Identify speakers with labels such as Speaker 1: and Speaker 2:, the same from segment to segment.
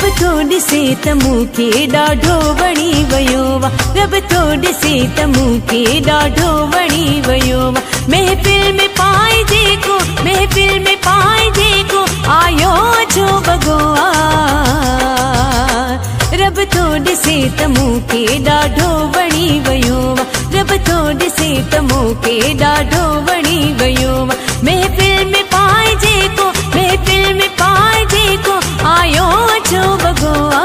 Speaker 1: रब तो ॾिसे त मूंखे ॾाढो वणी वियो वा, रब तो ॾिसे त मूंखे ॾाढो वणी वियो वा। महफ़िल में पाए जेको, महफ़िल में पाए जेको आयो छो बगो आ। रब तो ॾिसे त मूंखे ॾाढो वणी वियो वा, रब तो ॾिसे त मूंखे ॾाढो वणी वियो वा। महफ़िल में पाए जेको, महफ़िल में पाए जेको आयो छो बगो आ।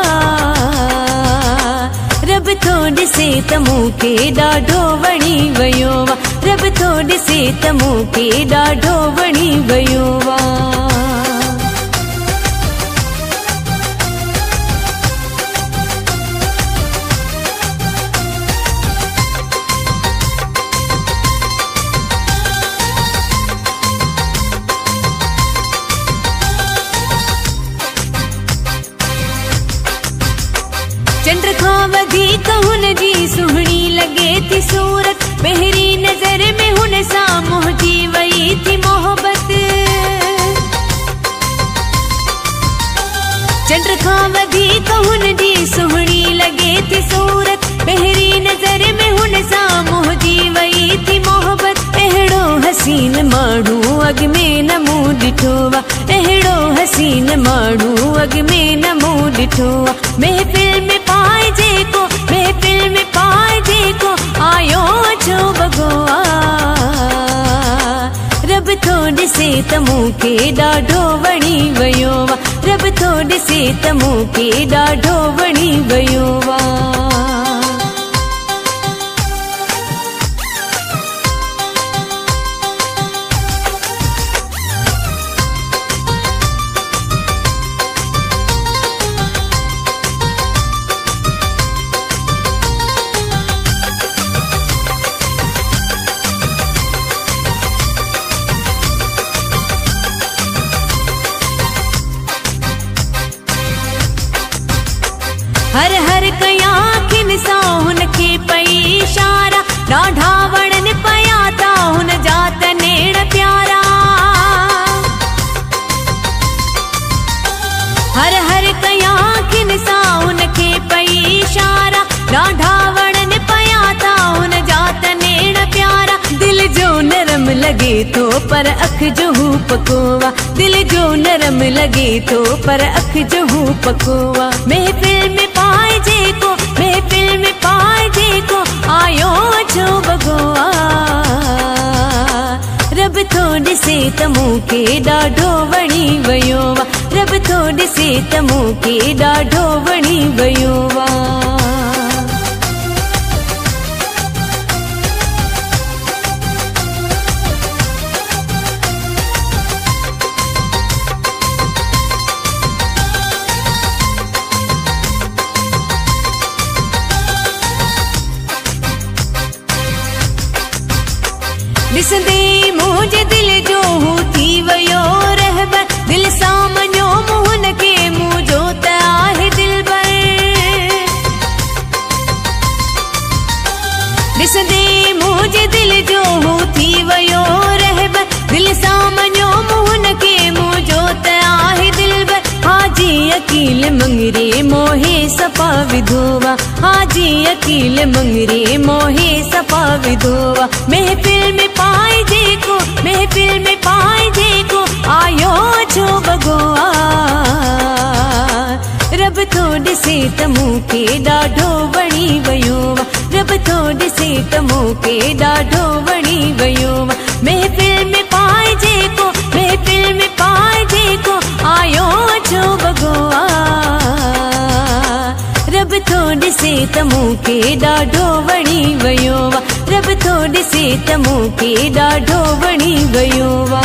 Speaker 1: रब तो ॾिसे त मूंखे ॾाढो वणी वियो वा, रब तो ॾिसे त मूंखे ॾाढो वणी वियो वा। चंड खां वधीक हुन जी सुहिणी लॻे थी सूरत, पहिरीं नज़र में हुन सां मोहिजी वई थी मोहबत। चंड खां वधीक हुन जी सुहिणी लॻे थी सूरत, पहिरीं नज़र में हुन सां मोहिजी वई थी मोहबत। अहिड़ो हसीन माण्हू अॻ में न मूं ॾिठो वा, अहिड़ो हसीन माण्हू अॻ में न मूं ॾिठो वा। महफ़िल में पाए जेको, महफ़िल में पाए जेको आयो छो बगो आ। रब तो ॾिसे त मूंखे ॾाढो वणी वियो वा, रब तो ॾिसे त मूंखे ॾाढो वणी वियो वा। हर हर कया अखियुनि सां हुनखे पई इशारा, ॾाढा वणनि पिया था हुन जा त नेड़ प्यारा। हर हर कया अखियुनि सां हुनखे पई इशारा, ॾाढा वणनि पिया था हुन जा त नेड़ प्यारा। दिल जो नरम लॻे थो पर अख जो हू पको वा, दिल जो नरम लॻे थो पर अख जो हू पको वा। महफ़िल में पाए जेको, महफ़िल में पाए जेको आयो छो बगो आ। रब तो ॾिसे त मूंखे ॾाढो वणी वियो वा, रब तो ॾिसे त मूंखे ॾाढो वणी वियो वा। ॾिसंदे मुंहिंजे दिल जो हू थी वियो रहबर, दिल सां मञो मूं हुनखे मुंहिंजो त आहे दिलबर। ॾिसंदे मुंहिंजे दिल जो हू थी वियो रहबर, दिल सां मञो मूं हुनखे मुंहिंजो त आहे दिलबर। हाजी अकील मंगरे मोहे सफ़ा विधो वा, हाजी अकील मंगरे मोहे सफ़ा विधो वा। महफ़िल में पाए जेको, महफ़िल में पाए जेको आयो छो बगो आ। रब तो ॾिसे त मूंखे ॾाढो वणी वियो वा, रब तो ॾिसे त मूंखे ॾाढो वणी वियो वा। महफ़िल में पाए जेको, महफ़िल में पाए जेको आयो छो बगो आ। रब तो ॾिसे त मूंखे ॾाढो वणी वियो वा, रब तो ॾिसे त मूंखे ॾाढो वणी वियो वा।